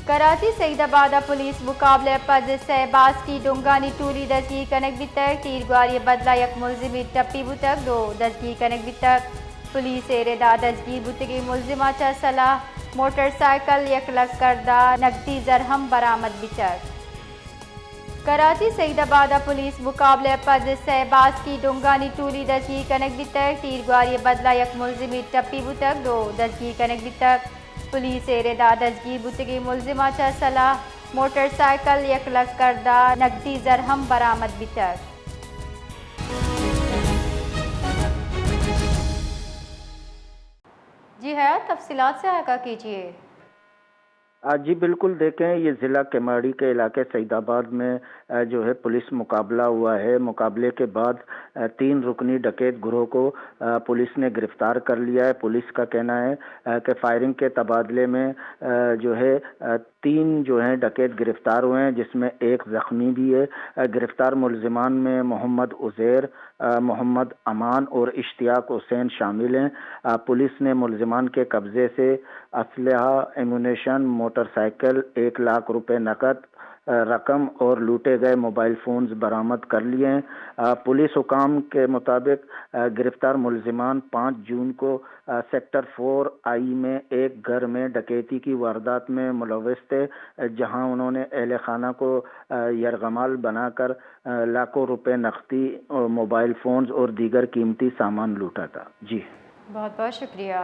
Karachi سعیدآباد police مقابلے پر سہباز کی ڈونگانی ٹولی دزگیر کنک بتک تیرگواری بدلہ یک ملزمی ٹپی بتک دو دزگیر کنک بتک پولیس ایردا دزگیر بتگی ملزمہ چا صلاح موٹر سائیکل 1 لک کردہ نقدی درہم برآمد بتک کراچی سعیدآباد پولیس مقابلے پر سہباز کی ڈونگانی ٹولی دزگیر کنک بتک تیرگواری بدلہ یک ملزمی ٹپی بتک دو دزگیر کنک بتک پولیس ایردا دزگیر بتگی ملزمہ چا صلاح موٹر سائیکل 1 لک کردہ نقدی درہم برآمد بتک جی حیات تفصیلات سے آگاہ کیجیے۔ جی بالکل، دیکھیں یہ ضلع کیماڑی کے علاقے سعیدآباد میں جو ہے پولیس مقابلہ ہوا ہے۔ مقابلے کے بعد 3 رکنی ڈکیت گروہ کو پولیس نے گرفتار کر لیا ہے۔ پولیس کا کہنا ہے کہ فائرنگ کے تبادلے میں جو ہے 3 جو ہیں ڈکیت گرفتار ہوئے ہیں، جس میں 1 زخمی بھی ہے۔ گرفتار ملزمان میں محمد عزیر، محمد امان اور اشتیاق حسین شامل ہیں۔ پولیس نے ملزمان کے قبضے سے اسلحہ، ایمونیشن، موٹر سائیکل، 1 لاکھ روپے نقد رقم اور لوٹے گئے موبائل فونز برآمد کر لیے ہیں۔ پولیس حکام کے مطابق گرفتار ملزمان 5 جون کو سیکٹر 4I میں ایک گھر میں ڈکیتی کی واردات میں ملوث تھے، جہاں انہوں نے اہل خانہ کو یرغمال بنا کر لاکھوں روپے نقدی، موبائل فونز اور دیگر قیمتی سامان لوٹا تھا۔ جی بہت بہت شکریہ۔